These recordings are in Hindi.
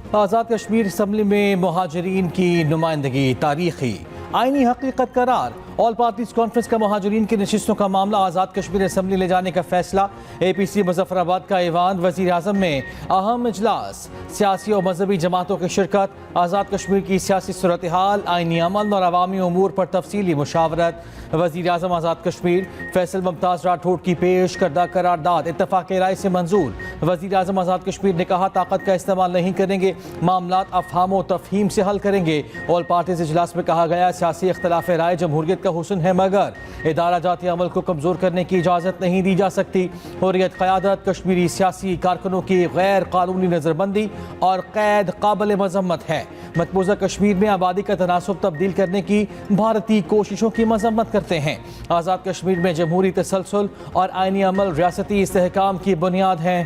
आज़ाद कश्मीर असम्बली में मुहाजिरीन की नुमाइंदगी तारीखी आईनी हकीकत करार। ऑल पार्टीज कॉन्फ्रेंस का मुहाजिरीन की नशिस्तों का मामला आज़ाद कश्मीर असम्बली ले जाने का फैसला। APC मुजफ्फराबाद का ऐवान वज़ीर आज़म में अहम इजलास। सियासी और मजहबी जमातों की शिरकत। आज़ाद कश्मीर की सियासी सूरत हाल, आईनी अमल और अवामी उमूर पर तफसीली मुशावरत। वज़ीर आज़म आज़ाद कश्मीर फैसल मुमताज़ राठौड़ की पेश करदा करारदाद इत्तफाक़ राय से मंजूर। वज़ीर आज़म आज़ाद कश्मीर ने कहा, ताकत का इस्तेमाल नहीं करेंगे, मामलात अफ़हाम व तफ़हीम से हल करेंगे। ऑल पार्टीज इजलास में कहा गया, सियासी इख्तलाफ राय जमहूरियत का हुस्न है, मगर इदारा जाती अमल को कमज़ोर करने की इजाज़त नहीं दी जा सकती। हुर्रियत क़यादत कश्मीरी सियासी कारकुनों की गैर कानूनी नज़रबंदी और कैद काबिल मज़म्मत है। मकबूजा कश्मीर में आबादी का तनासुब तब्दील करने की भारतीय कोशिशों की मज़म्मत करते हैं। आज़ाद कश्मीर में जमहूरी तसलसल और आईनी अमल रियासती इस्तेहकाम की बुनियाद है।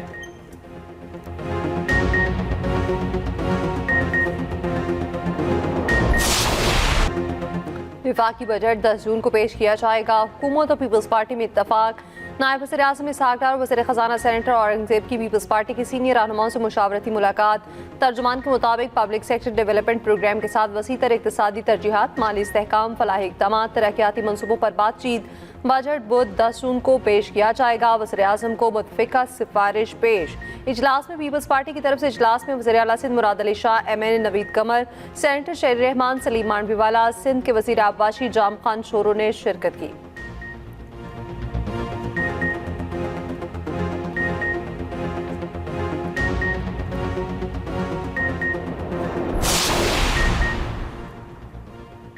विफाकी बजट 10 जून को पेश किया जाएगा। हुकूमत और पीपल्स पार्टी में इत्तफाक। नायब वज़ीर आज़म इसहाक़ डार और वज़ीर ख़ज़ाना सेनेटर औरंगज़ेब की पीपल्स पार्टी के सीनियर रहनुमाओं से मुशावरती मुलाकात। तर्जुमान के मुताबिक पब्लिक सेक्टर डेवलपमेंट प्रोग्राम के साथ वसी तर इक़्तिसादी तरजीहात, माली इस्तेहकाम, फलाही इक़दाम, तरक्याती मनसूबों पर बातचीत। बजट बुध 10 जून को पेश किया जाएगा। वज़ीर आज़म को मुतफ़िक़ा सिफारिश पेश। इजलास में पीपल्स पार्टी की तरफ से इजलास में वज़ीर आला सिंध मुराद अली शाह, MNA नवीद कमर, सेनेटर शेर रहमान, सलीम मांडवीवाला, सिंध के वज़ीर आबवाशी जाम खान शोरो ने शिरकत की।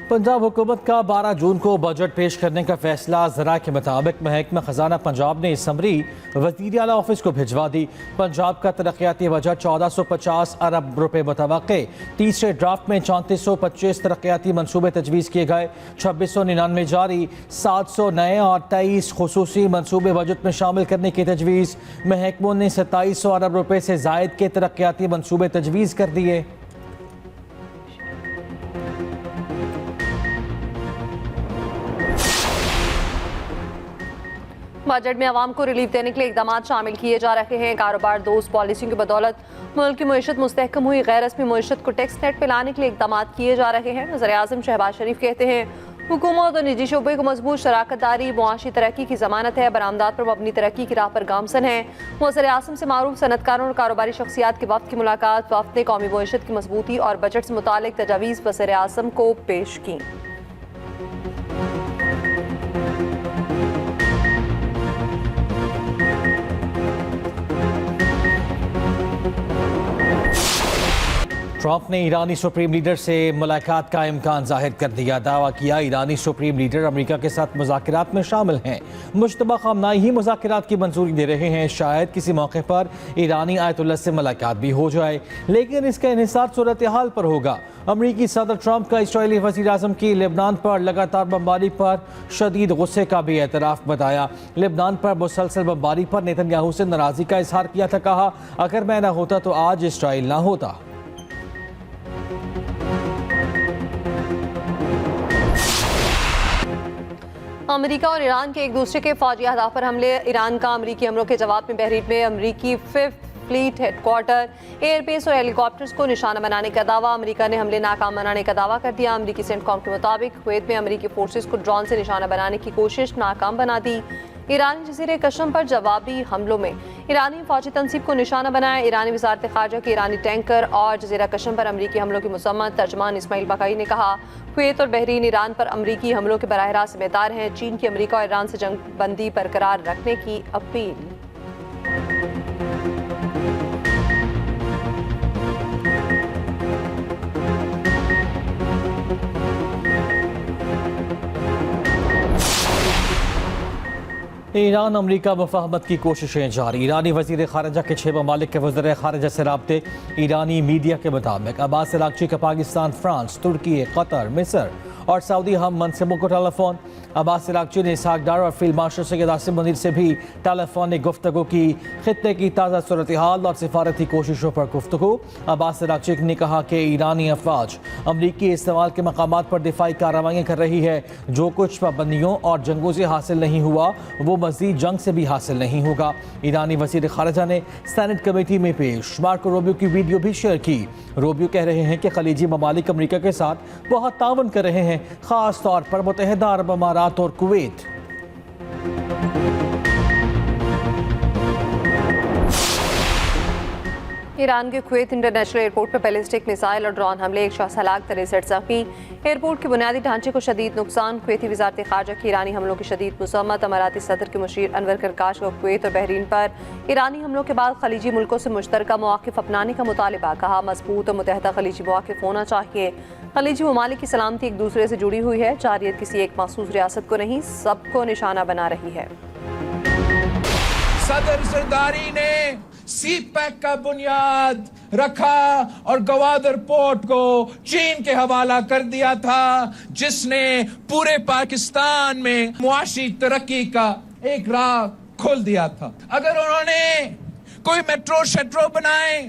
पंजाब हुकूमत का 12 जून को बजट पेश करने का फैसला। ज़रा के मुताबिक महकमा ख़जाना पंजाब ने समरी वज़ीर आला ऑफिस को भिजवा दी। पंजाब का तरक्याती बजट 1450 अरब रुपए मुतवक्के। तीसरे ड्राफ्ट में 3425 तरक्याती मनसूबे तजवीज़ किए गए। 2699 जारी, 700 नए और 23 खुसूसी मनसूबे बजट में शामिल करने की तजवीज़। महकमों ने 2700 अरब रुपए से ज़ायद के तरक्याती मनसूबे तजवीज़ कर दिए। बजट में आवाम को रिलीफ देने के लिए इकदाम शामिल किए जा रहे हैं। कारोबार दोस्त पॉलिसियों की बदौलत मुल्क की मईशत मुस्तहकम हुई। गैर रस्मी मईशत को टैक्स नेट पर लाने के लिए इकदाम किए जा रहे हैं। वज़ीर आज़म शहबाज शरीफ कहते हैं, हुकूमत और निजी शोबे को मजबूत शराकत दारी मुआशी तरक्की की ज़मानत है। बरामदात पर अपनी तरक्की की राह पर गामसन है। वज़ीर आज़म से मारूफ सनतकारों और कारोबारी शख्सियात के वफ़द की मुलाकात। वफ़द ने कौमी मईशत की मजबूती और बजट से मुतालिक तजावीज़ वज़ीर आज़म को पेश की। ट्रंप ने ईरानी सुप्रीम लीडर से मुलाकात का इम्कान जाहिर कर दिया। दावा किया, ईरानी सुप्रीम लीडर अमेरिका के साथ मुज़ाकरात में शामिल हैं। मुश्तबा ख़ामनाई ही मुज़ाकरात की मंजूरी दे रहे हैं। शायद किसी मौके पर ईरानी आयतुल्लाह से मुलाकात भी हो जाए, लेकिन इसका इन्हिसार सूरत हाल पर होगा। अमरीकी सदर ट्रंप का इसराइली वज़ीर आज़म की लेबनान पर लगातार बमबारी पर शदीद गुस्से का भी एतराफ़ बताया। लेबनान पर मुसलसल बमबारी पर नेतन्याहू से नाराज़गी का इजहार किया था। कहा, अगर मैं ना होता तो आज इसराइल ना होता। अमेरिका और ईरान के एक दूसरे के फौजी अहदाफ पर हमले। ईरान का अमरीकी हमलों के जवाब में बहरीन में अमरीकी 5th फ्लीट हेडक्वार्टर, एयरबेस और हेलीकॉप्टर्स को निशाना बनाने का दावा। अमेरिका ने हमले नाकाम बनाने का दावा कर दिया। अमरीकी सेंटकॉम के मुताबिक कुवैत में अमरीकी फोर्सेस को ड्रोन से निशाना बनाने की कोशिश नाकाम बना दी। ईरानी जज़ीरे कशम पर जवाबी हमलों में ईरानी फौजी तनसीब को निशाना बनाया। ईरानी वज़ारत ख़ारजा के ईरानी टैंकर और जज़ीरा कशम पर अमरीकी हमलों की मुसम्मत। तर्जमान इस्माइल बकाई ने कहा, कुवैत और बहरीन ईरान पर अमरीकी हमलों के बराह रास्त जिम्मेदार हैं। चीन की अमरीका और ईरान से जंग बंदी बरकरार रखने की अपील। ईरान अमरीका मुफाहमत की कोशिशें जारी। ईरानी वज़ीर ख़ारजा के 6 ममालिक के वज़ीर ख़ारजा से राब्ते। ईरानी मीडिया के मुताबिक अब्बास अराग़ची का पाकिस्तान, फ्रांस, तुर्की, कतर, मिस्र और सऊदी हम मनसबों को टेलीफोन। अब्बास इराक़ची ने इसहाक डार और फील्ड मार्शल सैयद आसिम मुनीर से भी टेलीफोनिक गुफ्तगू की। खित्ते की ताज़ा सूरत हाल और सिफारती कोशिशों पर गुफ्तगू। अब्बास इराक़ची ने कहा कि ईरानी अफवाज अमरीकी इस्तेमाल के मकामात पर दिफाई कार्रवाइयाँ कर रही है। जो कुछ पाबंदियों और जंगों से हासिल नहीं हुआ वो मज़ीद जंग से भी हासिल नहीं होगा। ईरानी वज़ीर ख़ारिजा ने सेनेट कमेटी में पेश मार्को रूबियो की वीडियो भी शेयर की। रूबियो कह रहे हैं कि खलीजी ममालिक अमरीका के साथ बहुत तावन कर रहे हैं, ख़ास तौर पर मुत्तहिदा अरब अमारात और कुवैत। ईरान के कुवैत इंटरनेशनल एयरपोर्ट पर बैलिस्टिक मिसाइल और ड्रोन हमले, एक शख्स हलाक, 63 जख्मी। एयरपोर्ट के बुनियादी ढांचे को शदीद नुकसान। कुवैती वज़ारत ख़ारजा की ईरानी हमलों की शदीद मज़म्मत। अमाराती सदर के मुशीर अनवर करकाश को कुवैत और बहरीन पर ईरानी हमलों के बाद खलीजी मुल्कों से मुश्तरका मवाक़िफ़ अपनाने का मुतालबा। कहा मजबूत और मुतहदा खलीजी मवाक़िफ़ होना चाहिए। खलीजी ममालिक की सलामती एक दूसरे से जुड़ी हुई है। जारियत किसी एक मखसूस रियासत को नहीं, सबको निशाना बना रही है। सदर जरदारी ने सी पैक का बुनियाद रखा और गवादर पोर्ट को चीन के हवाला कर दिया था, जिसने पूरे पाकिस्तान में मुआशी तरक्की का एक राह खोल दिया था। अगर उन्होंने कोई मेट्रो शेट्रो बनाए,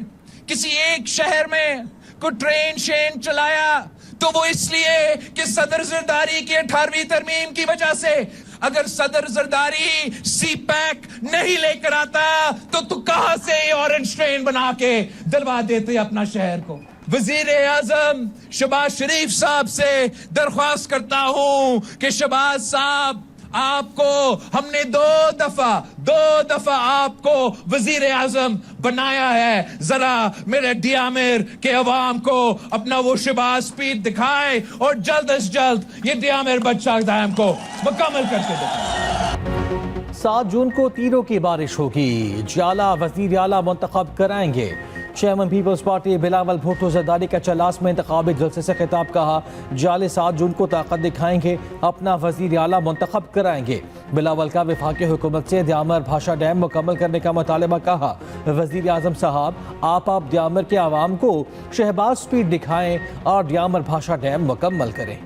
किसी एक शहर में कोई ट्रेन शेन चलाया, तो वो इसलिए कि सदर जरदारी की 18वीं तरमीम की वजह से। अगर सदर जरदारी सी पैक नहीं लेकर आता तो कहां से ऑरेंज ट्रेन बना के दिलवा देते अपना शहर को। वजीर आजम शहबाज शरीफ साहब से दरख्वास्त करता हूं कि शहबाज साहब, आपको हमने दो दफा आपको वजीर आजम बनाया है। जरा मेरे डियामिर के अवाम को अपना वो शहबाज स्पीड दिखाए और जल्द अज जल्द ये डियामिर बच्चा डैम को मुकम्मल करके दिखाए। 7 जून को तीरों की बारिश होगी। जाला वजीर आला मुंतखब कराएंगे। Chairman Peoples Party Bilawal Bhutto Zardari का चलास में इंतखाबी जलसे से खिताब। कहा जाले 7 जून को ताकत दिखाएंगे, अपना वजीर आला मुंतखब कराएंगे। बिलावल का वफाकी हुकूमत से द्यामर भाषा डैम मुकम्मल करने का मुतालबा। कहा वजीर आजम साहब, आप द्यामर के आवाम को शहबाज स्पीड दिखाएं और द्यामर भाषा डैम मुकम्मल करें।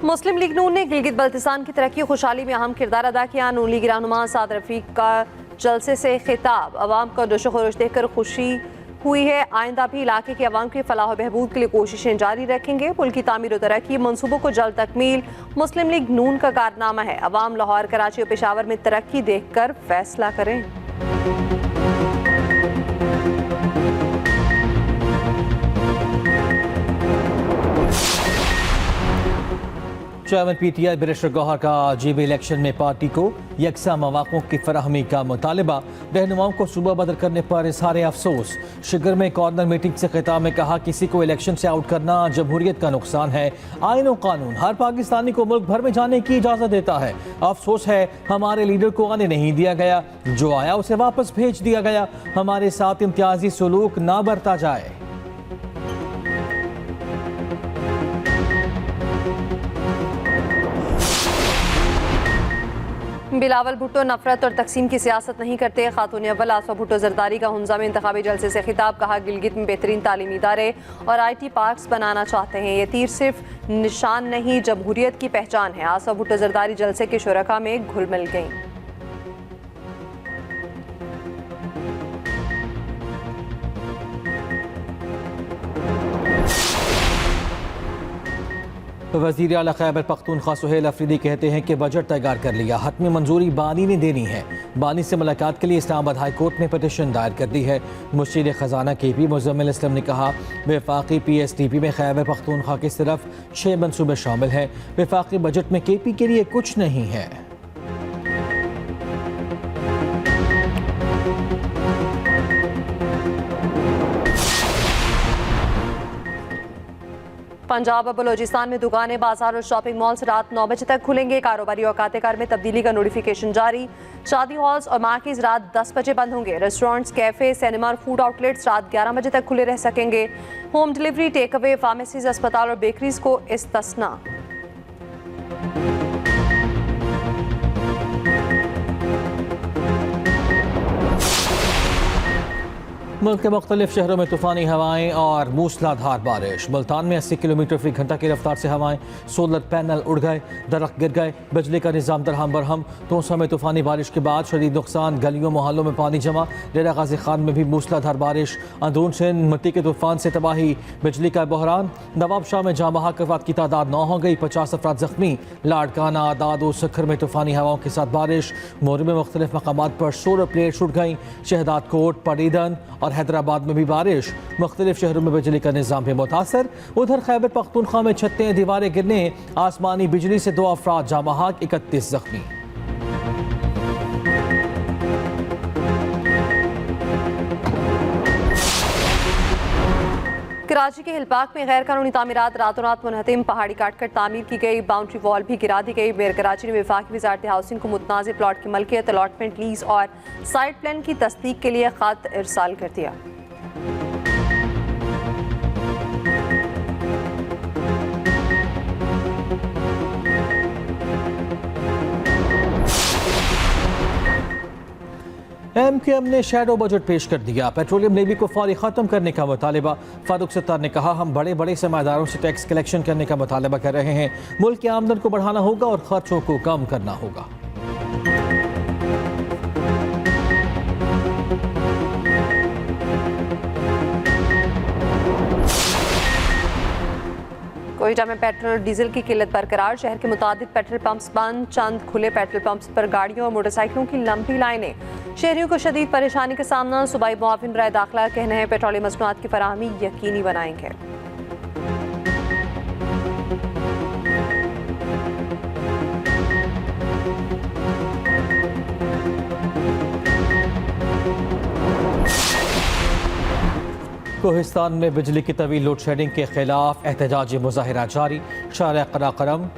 मुस्लिम लीग नून ने गिलगित बल्तिस्तान की तरक्की खुशहाली में अहम किरदार अदा किया। नून लीग रहनुमा साद रफीक का जलसे से खिताब। अवाम का जोशो खरोश देखकर खुशी हुई है। आइंदा भी इलाके के अवाम की फलाह बहबूद के लिए कोशिशें जारी रखेंगे। पुल की तामीर और तरक्की मनसूबों को जल्द तकमील मुस्लिम लीग नून का कारनामा है। अवाम लाहौर, कराची और पेशावर में तरक्की देखकर फैसला करें। चेयरमैन पीटीआई बैरिस्टर गौहर का जीबी इलेक्शन में पार्टी को यकसा मौक़ों की फराहमी का मुतालबा। रहनुमाओं को सूबा बदल करने पर इज़हार अफसोस। शिगर में कॉर्नर मीटिंग से खिताब में कहा किसी को इलेक्शन से आउट करना जमहूरियत का नुकसान है। आईन और कानून हर पाकिस्तानी को मुल्क भर में जाने की इजाज़त देता है। अफसोस है हमारे लीडर को आने नहीं दिया गया, जो आया उसे वापस भेज दिया गया। हमारे साथ इम्तियाजी सलूक ना बरता जाए। बिलावल भुट्टो नफरत और तकसीम की सियासत नहीं करते। खातून अव्वल आसफा भुट्टो जरदारी का हुंजा में इंतखाबी जलसे से खिताब। कहा गिलगित में बेहतरीन तालीमी इदारे और IT पार्क्स बनाना चाहते हैं। ये तीर सिर्फ निशान नहीं, जमहूरियत की पहचान है। आसफा भुट्टो जरदारी जलसे के शुरका में घुल मिल गई। वज़ीर आला खैबर पख्तूनख्वा सुहेल अफरीदी कहते हैं कि बजट तैयार कर लिया, हतमी मंजूरी बानी ने देनी है। बानी से मुलाकात के लिए इस्लामाबाद हाई कोर्ट में पिटीशन दायर कर दी है। मुशीर ख़जाना KP मुज़म्मिल इस्लाम ने कहा वफाकी PSTP में खैबर पख्तूनख्वा के सिर्फ 6 मनसूबे शामिल हैं। वफाकी बजट में KP के लिए कुछ नहीं है। पंजाब और बलोचिस्तान में दुकानें, बाजार और शॉपिंग मॉल्स रात 9 बजे तक खुलेंगे। कारोबारी औकात कार में तब्दीली का नोटिफिकेशन जारी। शादी हॉल्स और मार्केज रात 10 बजे बंद होंगे। रेस्टोरेंट्स, कैफे, सिनेमा और फूड आउटलेट्स रात 11 बजे तक खुले रह सकेंगे। Home delivery, take away, pharmacies, अस्पताल और बेकरीज को इस्तिस्ना। मुल्क के मुख्तलिफ शहरों में तूफ़ानी हवाएं और मूसलाधार बारिश। मुल्तान में 80 किलोमीटर फी घंटा की रफ्तार से हवाएं, सोलर पैनल उड़ गए, दरख्त गिर गए, बिजली का निज़ाम दरहम बरहम। तोसा में तूफ़ानी बारिश के बाद शदीद नुकसान, गलियों मोहल्लों में पानी जमा। डेरा गाजी खान में भी मूसलाधार बारिश, अंदरून सिंध मिट्टी के तूफान से तबाही, बिजली का बहरान। नवाब शाह में जाँ बहक अफराद की तादाद 9 हो गई, 50 अफराद जख्मी। लाड़काना, आदाद और सखर में तूफ़ानी हवाओं के साथ बारिश। मोरी में मुख्तलिफ मकामात पर सोलर प्लेट्स उड़ गई। शहदाद कोट, पड़ीदन और हैदराबाद में भी बारिश। मुख्तलिफ शहरों में बिजली का निज़ाम भी मुतासर। उधर खैबर पख्तूनख्वा में छतें दीवारें गिरने, आसमानी बिजली से 2 अफराद जाँ बहक, 31 जख्मी। कराची के हिलपाक में गैर कानूनी तामीरात रातों रात मुनहतिम, पहाड़ी काट कर तामीर की गई, बाउंड्री वॉल भी गिरा दी गई। मेयर कराची ने वफाकी वजारत हाउसिंग को मुतनाज़ प्लॉट की मलकियत, अलॉटमेंट, लीज और साइट प्लान की तस्दीक के लिए खत इरसाल कर दिया। MKM ने शैडो बजट पेश कर दिया। पेट्रोलियम लेवी को फौरी ख़त्म करने का मुतालबा। फारूक सत्तार ने कहा, हम बड़े बड़े सरमायादारों से टैक्स कलेक्शन करने का मुतालबा कर रहे हैं। मुल्क की आमदन को बढ़ाना होगा और खर्चों को कम करना होगा। कोयटा में पेट्रोल डीजल की किल्लत बरकरार। शहर के मुतादिद पेट्रोल पंप्स बंद, चंद खुले पेट्रोल पंप्स पर गाड़ियों और मोटरसाइकिलों की लंबी लाइनें। शहरियों को शदीद परेशानी का सामना। सूबाई मुआविन बराए दाखिला कहना है पेट्रोलियम मसनूआत की फराहमी यकीनी बनाएंगे। कोहिस्तान में बिजली की तवील लोड शेडिंग के खिलाफ एहतजाजी मुजाहिरा जारी। शारिया कराकरम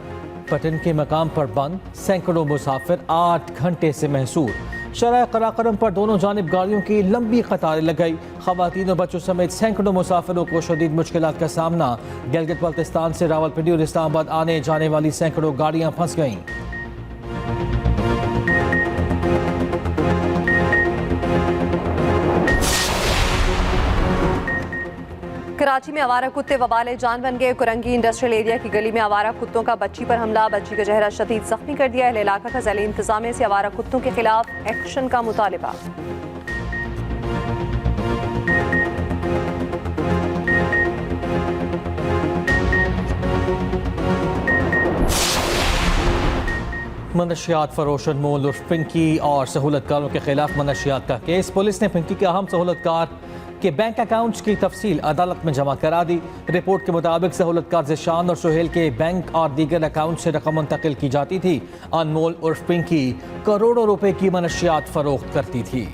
पटन के मकाम पर बंद, सैकड़ों मुसाफिर 8 घंटे से महसूर। शारिया कराकरम पर दोनों जानिब गाड़ियों की लंबी कतारें लग गई। खवातीन और बच्चों समेत सैकड़ों मुसाफिरों को शदीद मुश्किलात का सामना। गिलगित बल्तिस्तान से रावलपिंडी और इस्लामाबाद आने जाने वाली सैकड़ों गाड़ियां फंस गईं। कराची में आवारा कुत्ते वबाले जान बन गए। कुरंगी इंडस्ट्रियल एरिया की गली में आवारा कुत्तों का बच्ची पर हमला, बच्ची का चेहरा शदीद जख्मी कर दिया। अहले इलाका का ज़ैली इंतजामिया से आवारा कुत्तों के खिलाफ एक्शन का मुतालिबा। मनशियात फरोशन मोल उर्फ पिंकी और सहूलतकारों के खिलाफ मनशियात का केस। पुलिस ने पिंकी के अहम सहूलतकार के बैंक अकाउंट्स की तफसील अदालत में जमा करा दी। रिपोर्ट के मुताबिक सहूलतकार ज़िशान और सुहेल के बैंक और दीगर अकाउंट से रकम मुंतकिल की जाती थी। अनमोल उर्फ पिंकी करोड़ों रुपए की मनशियात फरोख्त करती थी।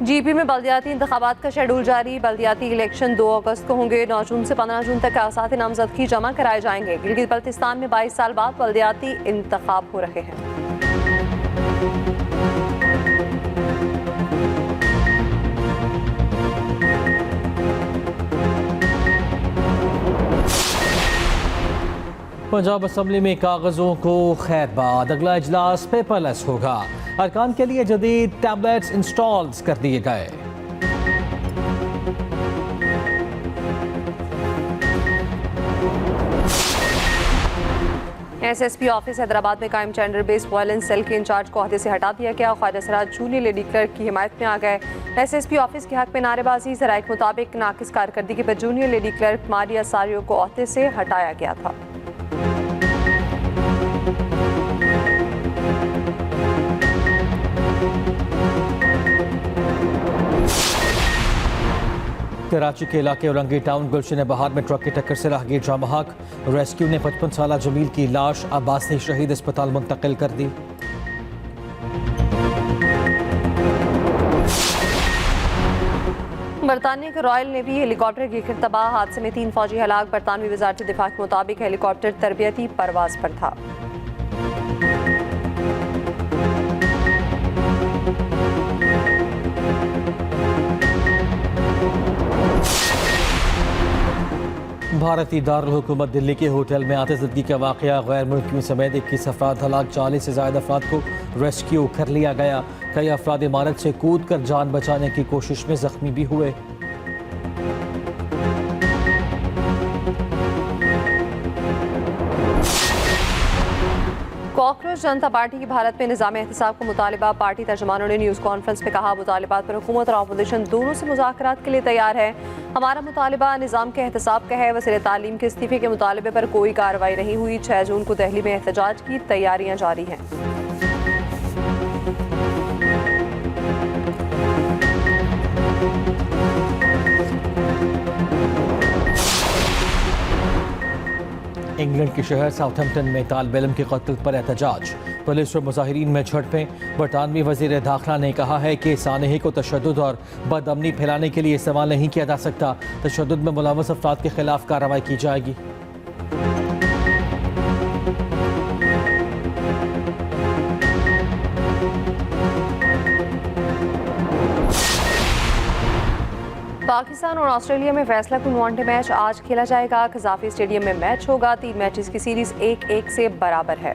जीपी में बल्दियाती इंतखाबात का शेड्यूल जारी। बल्दियाती इलेक्शन 2 अगस्त को होंगे। 9 जून से 15 जून तक आसात नामजदगी जमा कराए जाएंगे। गिलगित बल्तिस्तान में 22 साल बाद बल्दियाती इंतखाब हो रहे हैं। पंजाब असम्बली में कागजों को खैर बाद, अगला इजलास पेपरलेस होगा। अरकान के लिए जदीद टैबलेट्स इंस्टॉल कर दिए गए। SSP ऑफिस हैदराबाद में कायम जेंडर बेस्ड वायलेंस सेल के इंचार्ज को ओहदे से हटा दिया गया। Khwaja Siraj junior lady clerk की हिमायत में आ गए। SSP ऑफिस के हक में नारेबाजी। ज़राए के मुताबिक नाकिस कारकर्दगी पर जूनियर लेडी क्लर्क मारिया सारियो को ओहदे से हटाया गया था। कराची के इलाके औरंगी टाउन गुलशन बहार में ट्रक की टक्कर से राहगीर जाँ बहक। रेस्क्यू ने 55 साला जमील की लाश अब्बासी शहीद अस्पताल मुंतकिल कर दी। बरतानिया के रॉयल नेवी हेलीकॉप्टर गिरकर तबाह। हादसे में 3 फौजी हलाक। बरतानवी वजारत दिफा के मुताबिक हेलीकॉप्टर तरबियती परवाज पर था। भारतीय दारुल हुकूमत दिल्ली के होटल में आतिशबाजी का वाक़या, गैर मुल्कियों समेत 21 अफराद हलाक, 40 से ज़्यादा अफराद को रेस्क्यू कर लिया गया। कई अफराद इमारत से कूद कर जान बचाने की कोशिश में जख्मी भी हुए। कॉकरोच जनता पार्टी की भारत में निज़ाम एहतिसाब का मुतालिबा। पार्टी तर्जुमानों ने न्यूज़ कॉन्फ्रेंस में कहा, मुतालिबात पर हुकूमत और अपोजिशन दोनों से मुज़ाकरात के लिए तैयार है। हमारा मुतालिबा निज़ाम के एहतिसाब का है। वज़ीर तालीम के इस्तीफ़े के मुतालिबे पर कोई कार्रवाई नहीं हुई। 6 जून को दिल्ली में एहतजाज की तैयारियां जारी हैं। इंग्लैंड के शहर साउथहैम्पटन में तालिब इल्म के कत्ल पर एहतजाज, पुलिस और मुजाहिरीन में झड़पें। बरतानवी वज़ीर दाखिला ने कहा है कि सानही को तशद्दुद और बदअमनी फैलाने के लिए इस्तेमाल नहीं किया जा सकता। तशद्दुद में मुलव्वस अफराद के खिलाफ कार्रवाई की जाएगी। पाकिस्तान और ऑस्ट्रेलिया में फैसला कुन वनडे मैच आज खेला जाएगा। कज़ाफी स्टेडियम में मैच होगा। 3 मैचेस की सीरीज 1-1 से बराबर है।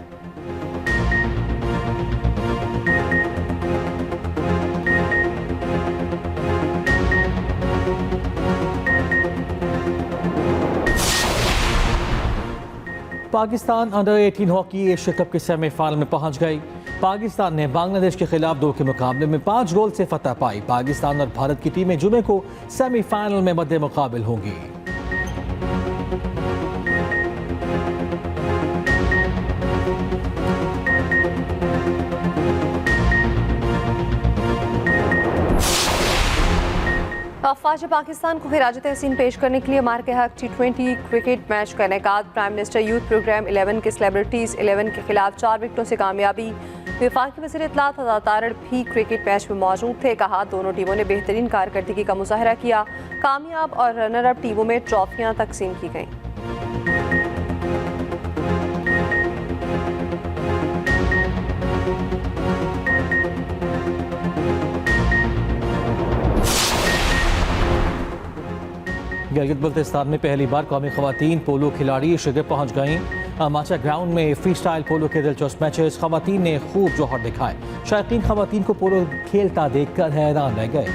Pakistan under 18 hockey Asia cup के सेमीफाइनल में पहुंच गई। पाकिस्तान ने बांग्लादेश के खिलाफ 2 के मुकाबले में 5 गोल से फतह पाई। पाकिस्तान और भारत की टीमें जुमे को सेमीफाइनल में मद्दे मुकाबिल होंगी। अफवाज पाकिस्तान को खिराज तहसीन पेश करने के लिए मार्के हक T20 क्रिकेट मैच का इनेकाद। प्राइम मिनिस्टर यूथ प्रोग्राम 11 के सेलिब्रिटीज़ 11 के खिलाफ 4 विकेटों से कामयाबी। वफाकी वज़ीर इत्तलात अता तारड़ भी क्रिकेट मैच में मौजूद थे। कहा, दोनों टीमों ने बेहतरीन कारकर्दगी का मुजाहरा किया। कामयाब और रनर अप टीमों में ट्रॉफियां तकसीम की गईं। गिलगित बल्तिस्तान में पहली बार कौमी खवातीन पोलो खिलाड़ी शिगर पहुंच गईं। अमाचा ग्राउंड में फ्री स्टाइल पोलो के दिलचस्प मैचेस, खवातीन ने खूब जौहर दिखाए। शायकीन खवातीन को पोलो खेलता देखकर हैरान रह गए।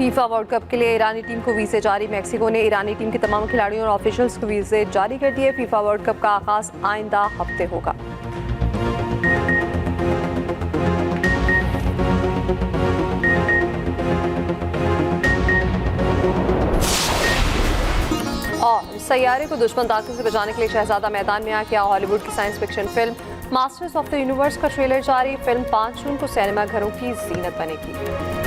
फीफा वर्ल्ड कप के लिए ईरानी टीम को वीज़े जारी। मेक्सिको ने ईरानी टीम के तमाम खिलाड़ियों और ऑफिशियल्स को वीज़े जारी कर दिए। फीफा वर्ल्ड कप का आगाज आइंदा हफ्ते होगा। और सैयारे को दुश्मन ताकत से बचाने के लिए शहजादा मैदान में आ गया। हॉलीवुड की science fiction film masters of the universe का ट्रेलर जारी। फिल्म 5 जून को सिनेमा घरों की जीनत बनेगी।